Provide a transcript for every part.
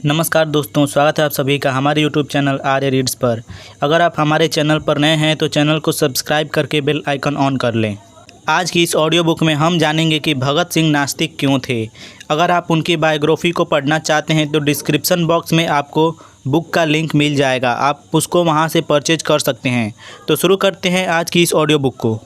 नमस्कार दोस्तों, स्वागत है आप सभी का हमारे यूट्यूब चैनल आर्य रीड्स पर। अगर आप हमारे चैनल पर नए हैं तो चैनल को सब्सक्राइब करके बेल आइकन ऑन कर लें। आज की इस ऑडियो बुक में हम जानेंगे कि भगत सिंह नास्तिक क्यों थे। अगर आप उनकी बायोग्राफी को पढ़ना चाहते हैं तो डिस्क्रिप्शन बॉक्स में आपको बुक का लिंक मिल जाएगा, आप उसको वहां से परचेज कर सकते हैं। तो शुरू करते हैं आज की इस ऑडियो बुक को।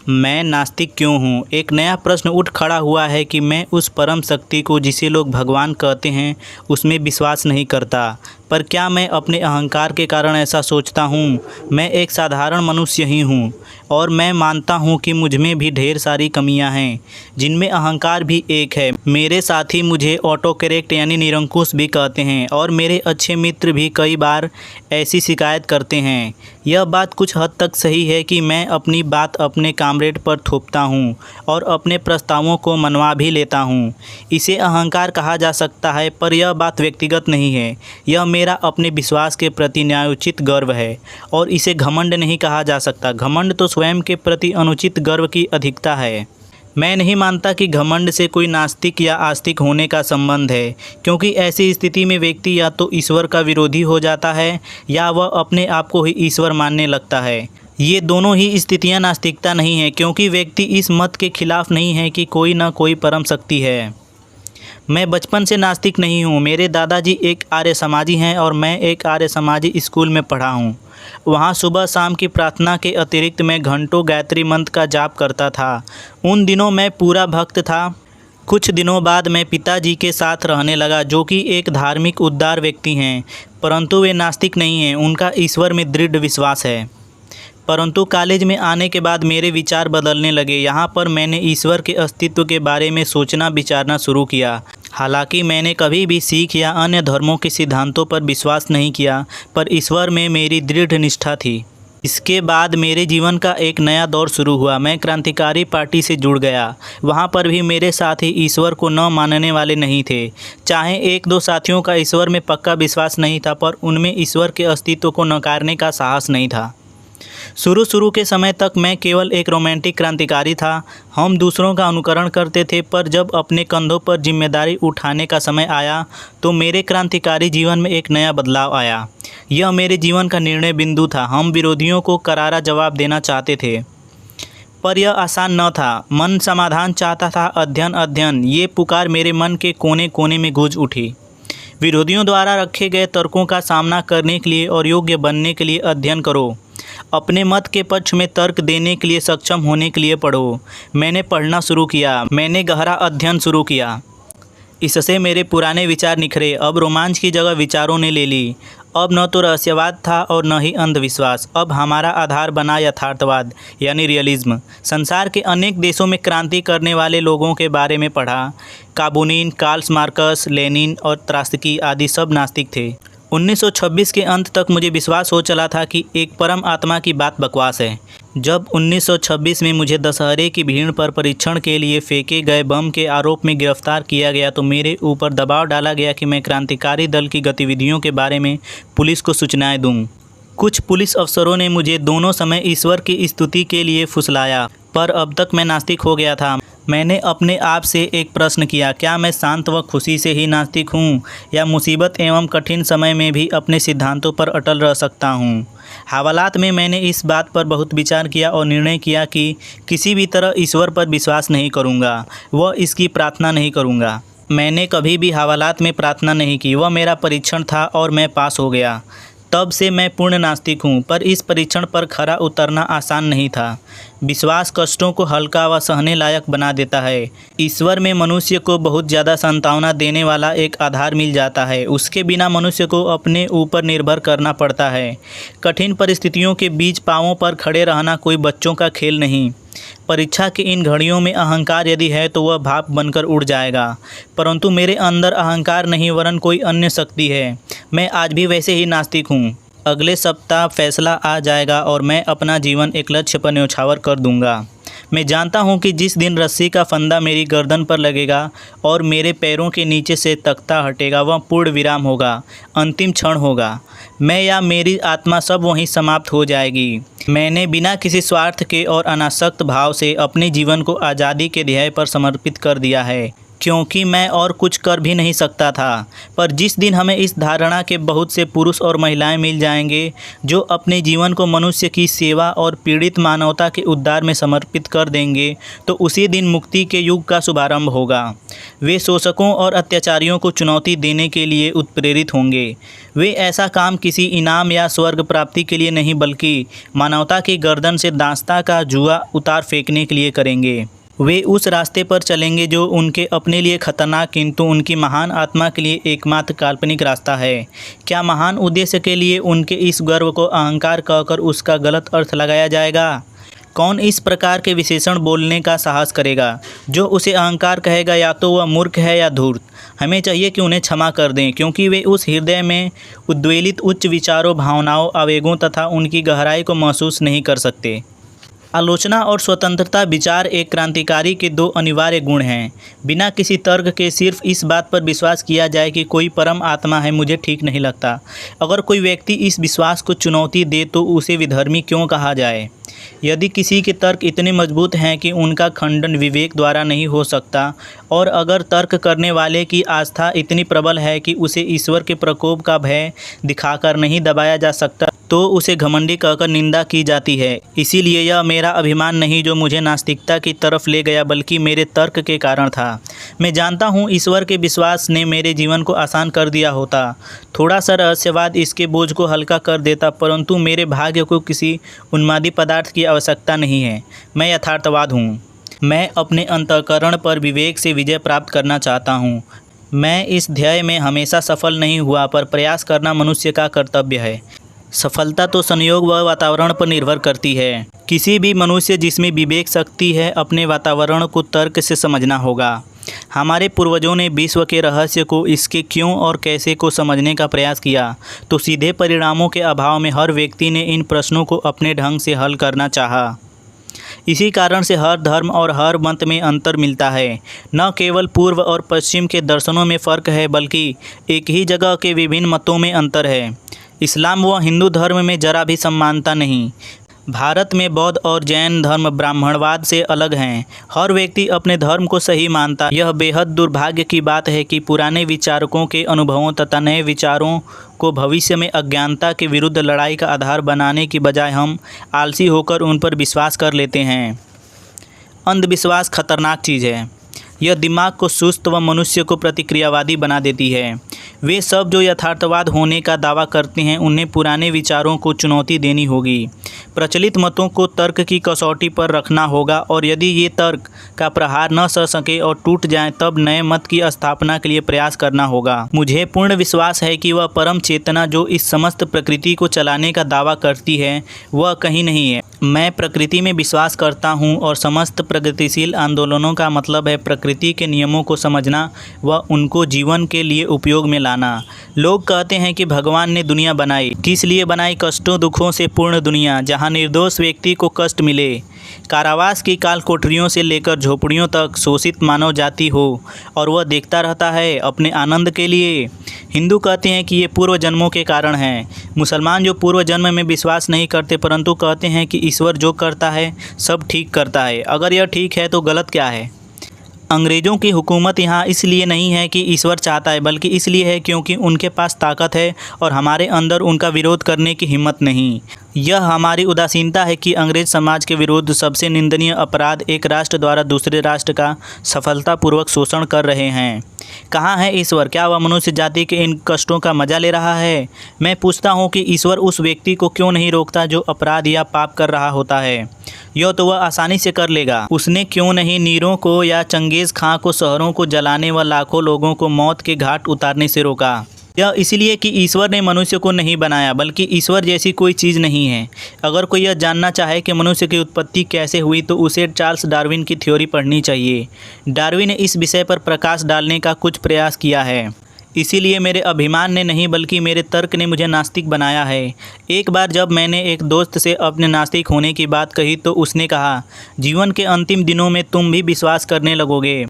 मैं नास्तिक क्यों हूँ? एक नया प्रश्न उठ खड़ा हुआ है कि मैं उस परम शक्ति को जिसे लोग भगवान कहते हैं उसमें विश्वास नहीं करता। पर क्या मैं अपने अहंकार के कारण ऐसा सोचता हूँ? मैं एक साधारण मनुष्य ही हूँ और मैं मानता हूँ कि मुझ में भी ढेर सारी कमियाँ हैं, जिनमें अहंकार भी एक है। मेरे साथी मुझे ऑटो करेक्ट यानी निरंकुश भी कहते हैं और मेरे अच्छे मित्र भी कई बार ऐसी शिकायत करते हैं। यह बात कुछ हद तक सही है कि मैं अपनी बात अपने कामरेड पर थोपता हूँ और अपने प्रस्तावों को मनवा भी लेता हूँ। इसे अहंकार कहा जा सकता है, पर यह बात व्यक्तिगत नहीं है। यह मेरा अपने विश्वास के प्रति न्यायोचित गर्व है और इसे घमंड नहीं कहा जा सकता। घमंड तो स्वयं के प्रति अनुचित गर्व की अधिकता है। मैं नहीं मानता कि घमंड से कोई नास्तिक या आस्तिक होने का संबंध है, क्योंकि ऐसी स्थिति में व्यक्ति या तो ईश्वर का विरोधी हो जाता है या वह अपने आप को ही ईश्वर मानने लगता है। ये दोनों ही स्थितियां नास्तिकता नहीं है, क्योंकि व्यक्ति इस मत के खिलाफ नहीं है कि कोई ना कोई परम शक्ति है। मैं बचपन से नास्तिक नहीं हूँ। मेरे दादाजी एक आर्य समाजी हैं और मैं एक आर्य समाजी स्कूल में पढ़ा हूँ। वहाँ सुबह शाम की प्रार्थना के अतिरिक्त मैं घंटों गायत्री मंत्र का जाप करता था। उन दिनों मैं पूरा भक्त था। कुछ दिनों बाद मैं पिताजी के साथ रहने लगा, जो कि एक धार्मिक उदार व्यक्ति हैं, परंतु वे नास्तिक नहीं हैं। उनका ईश्वर में दृढ़ विश्वास है। परंतु कॉलेज में आने के बाद मेरे विचार बदलने लगे। यहाँ पर मैंने ईश्वर के अस्तित्व के बारे में सोचना विचारना शुरू किया। हालांकि मैंने कभी भी सिख या अन्य धर्मों के सिद्धांतों पर विश्वास नहीं किया, पर ईश्वर में मेरी दृढ़ निष्ठा थी। इसके बाद मेरे जीवन का एक नया दौर शुरू हुआ। मैं क्रांतिकारी पार्टी से जुड़ गया। वहाँ पर भी मेरे साथी ईश्वर को न मानने वाले नहीं थे। चाहे एक दो साथियों का ईश्वर में पक्का विश्वास नहीं था, पर उनमें ईश्वर के अस्तित्व को नकारने का साहस नहीं था। शुरू के समय तक मैं केवल एक रोमांटिक क्रांतिकारी था। हम दूसरों का अनुकरण करते थे, पर जब अपने कंधों पर जिम्मेदारी उठाने का समय आया तो मेरे क्रांतिकारी जीवन में एक नया बदलाव आया। यह मेरे जीवन का निर्णय बिंदु था। हम विरोधियों को करारा जवाब देना चाहते थे, पर यह आसान न था। मन समाधान चाहता था। अध्ययन ये पुकार मेरे मन के कोने कोने में गूंज उठी। विरोधियों द्वारा रखे गए तर्कों का सामना करने के लिए और योग्य बनने के लिए अध्ययन करो। अपने मत के पक्ष में तर्क देने के लिए सक्षम होने के लिए पढ़ो। मैंने पढ़ना शुरू किया। मैंने गहरा अध्ययन शुरू किया। इससे मेरे पुराने विचार निखरे। अब रोमांच की जगह विचारों ने ले ली। अब न तो रहस्यवाद था और न ही अंधविश्वास। अब हमारा आधार बना यथार्थवाद यानी रियलिज्म। संसार के अनेक देशों में क्रांति करने वाले लोगों के बारे में पढ़ा। काबुनीन, कार्ल मार्क्स, लेनिन और त्रात्स्की आदि सब नास्तिक थे। 1926 के अंत तक मुझे विश्वास हो चला था कि एक परम आत्मा की बात बकवास है। जब 1926 में मुझे दशहरे की भीड़ पर परीक्षण के लिए फेंके गए बम के आरोप में गिरफ्तार किया गया तो मेरे ऊपर दबाव डाला गया कि मैं क्रांतिकारी दल की गतिविधियों के बारे में पुलिस को सूचनाएं दूं। कुछ पुलिस अफसरों ने मुझे दोनों समय ईश्वर की स्तुति के लिए फुसलाया, पर अब तक मैं नास्तिक हो गया था। मैंने अपने आप से एक प्रश्न किया, क्या मैं शांत व खुशी से ही नास्तिक हूँ या मुसीबत एवं कठिन समय में भी अपने सिद्धांतों पर अटल रह सकता हूँ? हवालात में मैंने इस बात पर बहुत विचार किया और निर्णय किया कि किसी भी तरह ईश्वर पर विश्वास नहीं करूँगा, वह इसकी प्रार्थना नहीं करूँगा। मैंने कभी भी हवालात में प्रार्थना नहीं की। वह मेरा परीक्षण था और मैं पास हो गया। तब से मैं पूर्ण नास्तिक हूँ, पर इस परीक्षण पर खरा उतरना आसान नहीं था। विश्वास कष्टों को हल्का व सहने लायक बना देता है। ईश्वर में मनुष्य को बहुत ज़्यादा सांत्वना देने वाला एक आधार मिल जाता है। उसके बिना मनुष्य को अपने ऊपर निर्भर करना पड़ता है। कठिन परिस्थितियों के बीच पांवों पर खड़े रहना कोई बच्चों का खेल नहीं। परीक्षा की इन घड़ियों में अहंकार यदि है तो वह भाप बनकर उड़ जाएगा, परंतु मेरे अंदर अहंकार नहीं वरन कोई अन्य शक्ति है। मैं आज भी वैसे ही नास्तिक हूँ। अगले सप्ताह फैसला आ जाएगा और मैं अपना जीवन एक लक्ष्य पर न्यौछावर कर दूंगा। मैं जानता हूँ कि जिस दिन रस्सी का फंदा मेरी गर्दन पर लगेगा और मेरे पैरों के नीचे से तख्ता हटेगा, वह पूर्ण विराम होगा, अंतिम क्षण होगा। मैं या मेरी आत्मा सब वहीं समाप्त हो जाएगी। मैंने बिना किसी स्वार्थ के और अनासक्त भाव से अपने जीवन को आज़ादी के ध्येय पर समर्पित कर दिया है। क्योंकि मैं और कुछ कर भी नहीं सकता था। पर जिस दिन हमें इस धारणा के बहुत से पुरुष और महिलाएं मिल जाएंगे जो अपने जीवन को मनुष्य की सेवा और पीड़ित मानवता के उद्धार में समर्पित कर देंगे, तो उसी दिन मुक्ति के युग का शुभारंभ होगा। वे शोषकों और अत्याचारियों को चुनौती देने के लिए उत्प्रेरित होंगे। वे ऐसा काम किसी इनाम या स्वर्ग प्राप्ति के लिए नहीं, बल्कि मानवता की गर्दन से दांस्ता का जुआ उतार फेंकने के लिए करेंगे। वे उस रास्ते पर चलेंगे जो उनके अपने लिए खतरनाक किंतु उनकी महान आत्मा के लिए एकमात्र काल्पनिक रास्ता है। क्या महान उद्देश्य के लिए उनके इस गर्व को अहंकार कहकर उसका गलत अर्थ लगाया जाएगा? कौन इस प्रकार के विशेषण बोलने का साहस करेगा? जो उसे अहंकार कहेगा या तो वह मूर्ख है या धूर्त। हमें चाहिए कि उन्हें क्षमा कर दें, क्योंकि वे उस हृदय में उद्वेलित उच्च विचारों, भावनाओं, आवेगों तथा उनकी गहराई को महसूस नहीं कर सकते। आलोचना और स्वतंत्रता विचार एक क्रांतिकारी के दो अनिवार्य गुण हैं। बिना किसी तर्क के सिर्फ इस बात पर विश्वास किया जाए कि कोई परम आत्मा है, मुझे ठीक नहीं लगता। अगर कोई व्यक्ति इस विश्वास को चुनौती दे तो उसे विधर्मी क्यों कहा जाए? यदि किसी के तर्क इतने मजबूत हैं कि उनका खंडन विवेक द्वारा नहीं हो सकता, और अगर तर्क करने वाले की आस्था इतनी प्रबल है कि उसे ईश्वर के प्रकोप का भय दिखाकर नहीं दबाया जा सकता, तो उसे घमंडी कहकर निंदा की जाती है। इसीलिए यह मेरा अभिमान नहीं जो मुझे नास्तिकता की तरफ ले गया, बल्कि मेरे तर्क के कारण था। मैं जानता हूँ ईश्वर के विश्वास ने मेरे जीवन को आसान कर दिया होता। थोड़ा सा रहस्यवाद इसके बोझ को हल्का कर देता, परंतु मेरे भाग्य को किसी उन्मादी पदार्थ की आवश्यकता नहीं है। मैं यथार्थवाद हूँ। मैं अपने अंतःकरण पर विवेक से विजय प्राप्त करना चाहता हूँ। मैं इस ध्येय में हमेशा सफल नहीं हुआ, पर प्रयास करना मनुष्य का कर्तव्य है। सफलता तो संयोग व वातावरण पर निर्भर करती है। किसी भी मनुष्य जिसमें विवेक शक्ति है, अपने वातावरण को तर्क से समझना होगा। हमारे पूर्वजों ने विश्व के रहस्य को, इसके क्यों और कैसे को समझने का प्रयास किया, तो सीधे परिणामों के अभाव में हर व्यक्ति ने इन प्रश्नों को अपने ढंग से हल करना चाहा। इसी कारण से हर धर्म और हर मत में अंतर मिलता है। न केवल पूर्व और पश्चिम के दर्शनों में फ़र्क है, बल्कि एक ही जगह के विभिन्न मतों में अंतर है। इस्लाम व हिंदू धर्म में जरा भी समानता नहीं। भारत में बौद्ध और जैन धर्म ब्राह्मणवाद से अलग हैं। हर व्यक्ति अपने धर्म को सही मानता। यह बेहद दुर्भाग्य की बात है कि पुराने विचारकों के अनुभवों तथा नए विचारों को भविष्य में अज्ञानता के विरुद्ध लड़ाई का आधार बनाने की बजाय हम आलसी होकर उन पर विश्वास कर लेते हैं। अंधविश्वास खतरनाक चीज़ है। यह दिमाग को सुस्त व मनुष्य को प्रतिक्रियावादी बना देती है। वे सब जो यथार्थवाद होने का दावा करते हैं, उन्हें पुराने विचारों को चुनौती देनी होगी। प्रचलित मतों को तर्क की कसौटी पर रखना होगा, और यदि ये तर्क का प्रहार न सह सके और टूट जाए, तब नए मत की स्थापना के लिए प्रयास करना होगा। मुझे पूर्ण विश्वास है कि वह परम चेतना जो इस समस्त प्रकृति को चलाने का दावा करती है, वह कहीं नहीं है। मैं प्रकृति में विश्वास करता हूँ, और समस्त प्रगतिशील आंदोलनों का मतलब है प्रकृति के नियमों को समझना व उनको जीवन के लिए उपयोग में लाना। लोग कहते हैं कि भगवान ने दुनिया बनाई। किस लिए बनाई? कष्टों दुखों से पूर्ण दुनिया, जहाँ निर्दोष व्यक्ति को कष्ट मिले। कारावास की काल कोठरियों से लेकर झोपड़ियों तक शोषित मानव जाति हो, और वह देखता रहता है अपने आनंद के लिए। हिंदू कहते हैं कि ये पूर्व जन्मों के कारण हैं। मुसलमान जो पूर्व जन्म में विश्वास नहीं करते, परंतु कहते हैं कि ईश्वर जो करता है सब ठीक करता है। अगर यह ठीक है तो गलत क्या है? अंग्रेज़ों की हुकूमत यहाँ इसलिए नहीं है कि ईश्वर चाहता है, बल्कि इसलिए है क्योंकि उनके पास ताकत है और हमारे अंदर उनका विरोध करने की हिम्मत नहीं। यह हमारी उदासीनता है कि अंग्रेज समाज के विरुद्ध सबसे निंदनीय अपराध एक राष्ट्र द्वारा दूसरे राष्ट्र का सफलतापूर्वक शोषण कर रहे हैं। कहाँ है ईश्वर? क्या वह मनुष्य जाति के इन कष्टों का मजा ले रहा है? मैं पूछता हूँ कि ईश्वर उस व्यक्ति को क्यों नहीं रोकता जो अपराध या पाप कर रहा होता है? यह तो वह आसानी से कर लेगा। उसने क्यों नहीं नीरों को या चंगेज़ खां को शहरों को जलाने व लाखों लोगों को मौत के घाट उतारने से रोका? यह इसलिए कि ईश्वर ने मनुष्य को नहीं बनाया, बल्कि ईश्वर जैसी कोई चीज़ नहीं है। अगर कोई यह जानना चाहे कि मनुष्य की उत्पत्ति कैसे हुई, तो उसे चार्ल्स डार्विन की थ्योरी पढ़नी चाहिए। डार्विन ने इस विषय पर प्रकाश डालने का कुछ प्रयास किया है। इसीलिए मेरे अभिमान ने नहीं, बल्कि मेरे तर्क ने मुझे नास्तिक बनाया है। एक बार जब मैंने एक दोस्त से अपने नास्तिक होने की बात कही, तो उसने कहा, जीवन के अंतिम दिनों में तुम भी विश्वास करने लगोगे।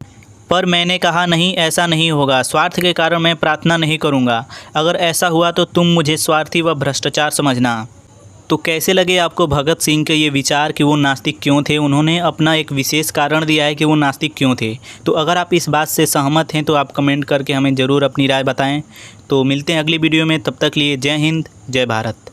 पर मैंने कहा, नहीं, ऐसा नहीं होगा। स्वार्थ के कारण मैं प्रार्थना नहीं करूंगा। अगर ऐसा हुआ तो तुम मुझे स्वार्थी व भ्रष्टाचार समझना। तो कैसे लगे आपको भगत सिंह के ये विचार कि वो नास्तिक क्यों थे? उन्होंने अपना एक विशेष कारण दिया है कि वो नास्तिक क्यों थे। तो अगर आप इस बात से सहमत हैं तो आप कमेंट करके हमें ज़रूर अपनी राय बताएं। तो मिलते हैं अगली वीडियो में, तब तक लिए जय हिंद, जय भारत।